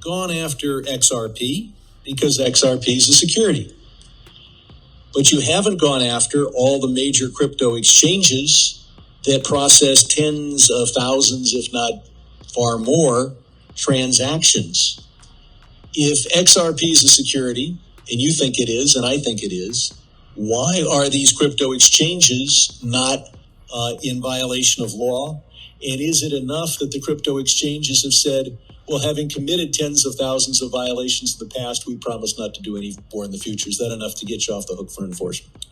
gone after XRP because XRP is a security. But you haven't gone after all the major crypto exchanges that process tens of thousands, if not far more, transactions. If XRP is a security, and you think it is, and I think it is, why are these crypto exchanges not in violation of law? And is it enough that the crypto exchanges have said, well, having committed tens of thousands of violations in the past, we promise not to do any more in the future? Is that enough to get you off the hook for enforcement?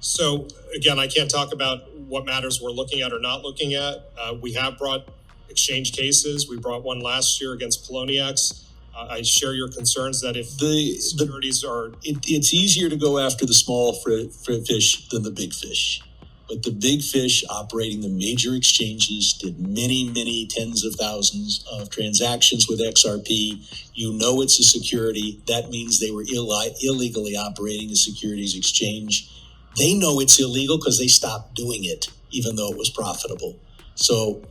So, again, I can't talk about what matters we're looking at or not looking at. We have brought exchange cases. We brought one last year against Poloniex. I share your concerns that if the securities are... It's easier to go after the small fish than the big fish. But the big fish operating the major exchanges did many, many tens of thousands of transactions with XRP. You know it's a security. That means they were illegally operating a securities exchange. They know it's illegal because they stopped doing it, even though it was profitable. So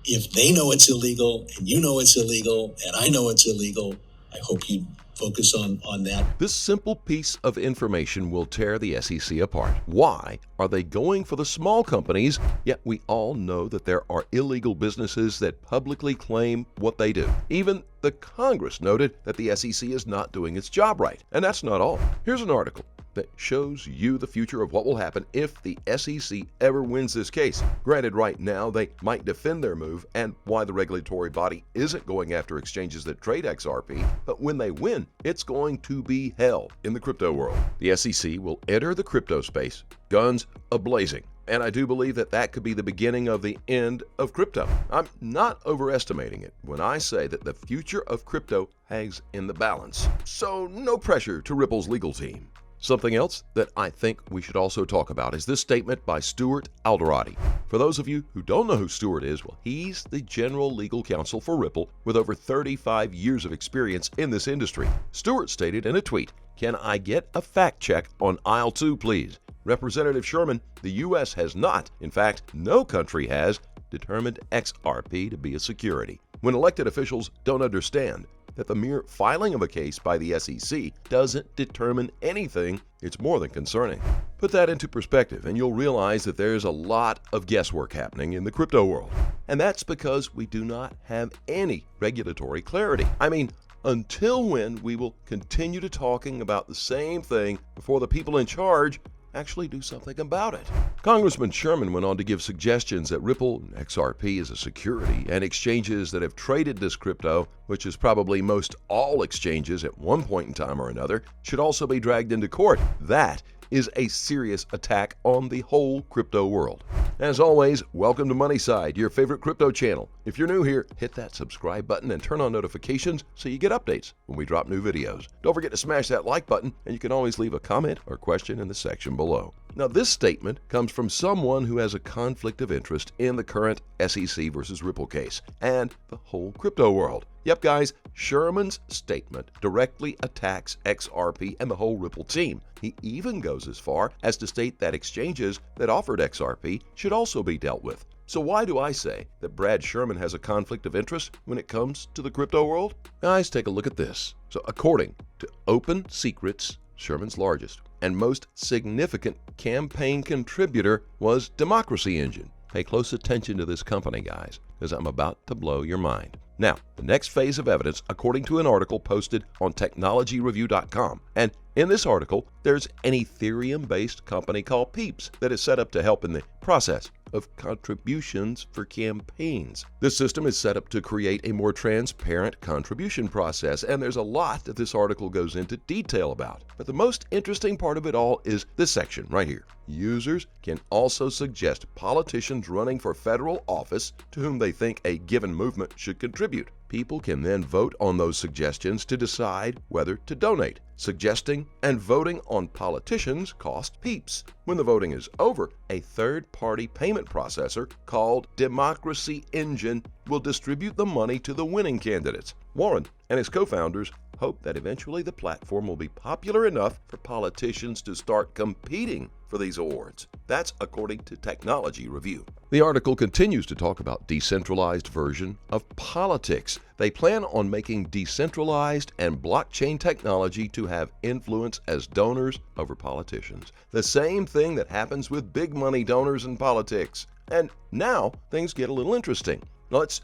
if they know it's illegal, and you know it's illegal, and I know it's illegal, I hope you focus on that. This simple piece of information will tear the SEC apart. Why are they going for the small companies, yet we all know that there are illegal businesses that publicly claim what they do? Even the Congress noted that the SEC is not doing its job right. And that's not all. Here's an article that shows you the future of what will happen if the SEC ever wins this case. Granted, right now they might defend their move and why the regulatory body isn't going after exchanges that trade XRP, but when they win, it's going to be hell in the crypto world. The SEC will enter the crypto space, guns a-blazing. And I do believe that that could be the beginning of the end of crypto. I'm not overestimating it when I say that the future of crypto hangs in the balance. So no pressure to Ripple's legal team. Something else that I think we should also talk about is this statement by Stuart Alderati. For those of you who don't know who Stuart is, well, he's the general legal counsel for Ripple with over 35 years of experience in this industry. Stuart stated in a tweet, "Can I get a fact check on aisle 2, please? Representative Sherman, the U.S. has not, in fact, no country has, determined XRP to be a security." When elected officials don't understand that the mere filing of a case by the SEC doesn't determine anything, it's more than concerning. Put that into perspective and you'll realize that there's a lot of guesswork happening in the crypto world. And that's because we do not have any regulatory clarity. I mean, until when we will continue to talking about the same thing before the people in charge actually do something about it. Congressman Sherman went on to give suggestions that Ripple and XRP is a security, and exchanges that have traded this crypto, which is probably most all exchanges at one point in time or another, should also be dragged into court. That is a serious attack on the whole crypto world. As always, welcome to Moneyside, your favorite crypto channel. If you're new here, hit that subscribe button and turn on notifications so you get updates when we drop new videos. Don't forget to smash that like button, and you can always leave a comment or question in the section below. Now, this statement comes from someone who has a conflict of interest in the current SEC versus Ripple case and the whole crypto world. Yep, guys, Sherman's statement directly attacks XRP and the whole Ripple team. He even goes as far as to state that exchanges that offered XRP should also be dealt with. So why do I say that Brad Sherman has a conflict of interest when it comes to the crypto world? Guys, take a look at this. So according to Open Secrets, Sherman's largest and most significant campaign contributor was Democracy Engine. Pay close attention to this company, guys, because I'm about to blow your mind. Now, the next phase of evidence, according to an article posted on technologyreview.com, and in this article, there's an Ethereum-based company called Peeps that is set up to help in the process of contributions for campaigns. This system is set up to create a more transparent contribution process, and there's a lot that this article goes into detail about. But the most interesting part of it all is this section right here. Users can also suggest politicians running for federal office to whom they think a given movement should contribute. People can then vote on those suggestions to decide whether to donate. Suggesting and voting on politicians cost Peeps. When the voting is over, a third-party payment processor called Democracy Engine will distribute the money to the winning candidates. Warren and his co-founders hope that eventually the platform will be popular enough for politicians to start competing for these awards. That's according to Technology Review. The article continues to talk about decentralized version of politics. They plan on making decentralized and blockchain technology to have influence as donors over politicians. The same thing that happens with big money donors in politics. And now things get a little interesting. Let's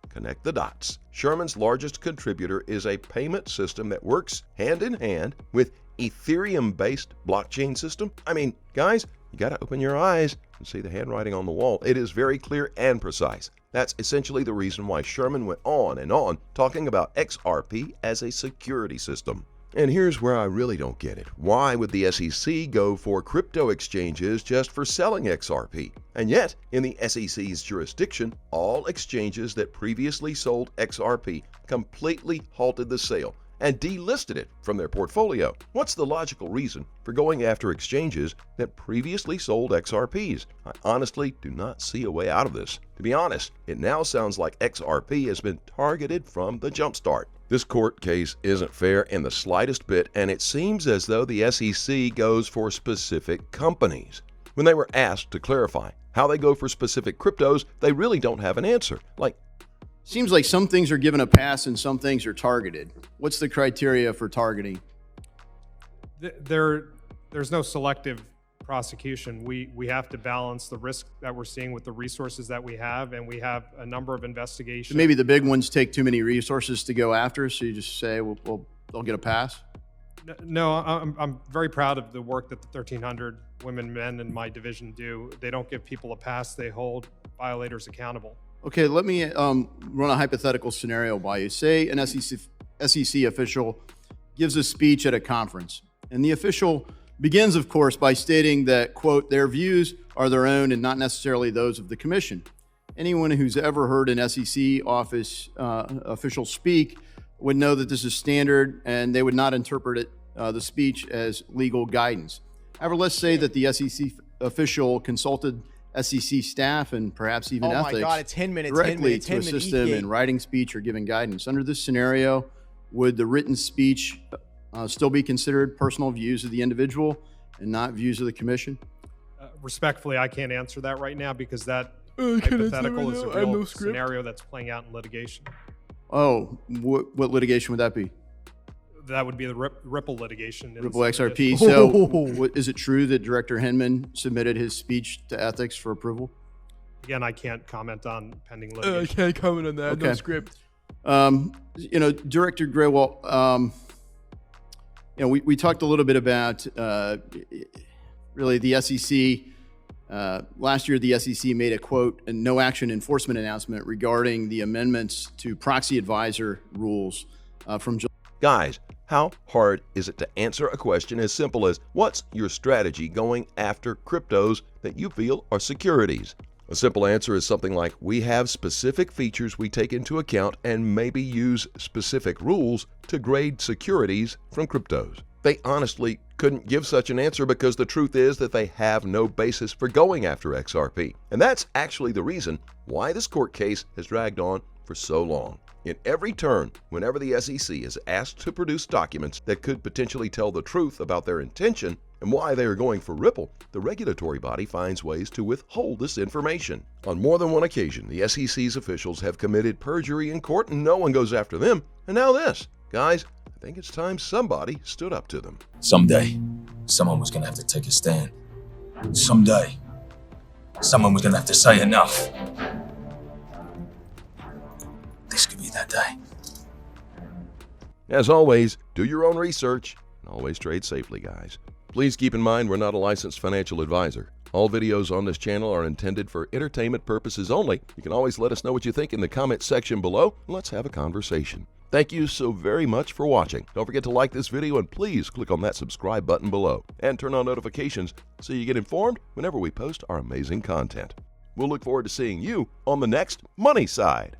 connect the dots. Sherman's largest contributor is a payment system that works hand in hand with Ethereum-based blockchain system. I mean, guys, you got to open your eyes and see the handwriting on the wall. It is very clear and precise. That's essentially the reason why Sherman went on and on talking about XRP as a security system. And here's where I really don't get it. Why would the SEC go for crypto exchanges just for selling XRP? And yet, in the SEC's jurisdiction, all exchanges that previously sold XRP completely halted the sale and delisted it from their portfolio. What's the logical reason for going after exchanges that previously sold XRPs? I honestly do not see a way out of this. To be honest, it now sounds like XRP has been targeted from the jumpstart. This court case isn't fair in the slightest bit, and it seems as though the SEC goes for specific companies. When they were asked to clarify how they go for specific cryptos, they really don't have an answer. Seems like some things are given a pass and some things are targeted. What's the criteria for targeting? There's no selective prosecution. We have to balance the risk that we're seeing with the resources that we have, and we have a number of investigations. So maybe the big ones take too many resources to go after, so you just say, well they'll get a pass? No, I'm very proud of the work that the 1,300 women, men in my division do. They don't give people a pass, they hold violators accountable. Okay, let me run a hypothetical scenario by you. Say an SEC official gives a speech at a conference, and the official begins, of course, by stating that, quote, their views are their own and not necessarily those of the commission. Anyone who's ever heard an SEC office official speak would know that this is standard, and they would not interpret the speech as legal guidance. However, let's say that the SEC official consulted SEC staff and perhaps even ethics my God, it's 10 minutes, directly to assist them in writing speech or giving guidance. Under this scenario, would the written speech still be considered personal views of the individual and not views of the commission? Respectfully, I can't answer that right now because that hypothetical is a real scenario that's playing out in litigation. Oh, what litigation would that be? That would be the Ripple litigation. Ripple XRP. So is it true that Director Hinman submitted his speech to ethics for approval? Again, I can't comment on pending litigation. I can't comment on that. Okay. No script. Director Graywall, we talked a little bit about really the SEC. Last year, the SEC made a, quote, a no action enforcement announcement regarding the amendments to proxy advisor rules from July. Guys, how hard is it to answer a question as simple as, what's your strategy going after cryptos that you feel are securities? A simple answer is something like, we have specific features we take into account and maybe use specific rules to grade securities from cryptos. They honestly couldn't give such an answer because the truth is that they have no basis for going after XRP. And that's actually the reason why this court case has dragged on for so long. In every turn, whenever the SEC is asked to produce documents that could potentially tell the truth about their intention and why they are going for Ripple, the regulatory body finds ways to withhold this information. On more than one occasion, the SEC's officials have committed perjury in court and no one goes after them. And now this. Guys, I think it's time somebody stood up to them. Someday, someone was gonna have to take a stand. Someday, someone was gonna have to say enough. This could be that day. As always, do your own research and always trade safely, guys. Please keep in mind we're not a licensed financial advisor. All videos on this channel are intended for entertainment purposes only. You can always let us know what you think in the comment section below, and let's have a conversation. Thank you so very much for watching. Don't forget to like this video and please click on that subscribe button below and turn on notifications so you get informed whenever we post our amazing content. We'll look forward to seeing you on the next Money Side.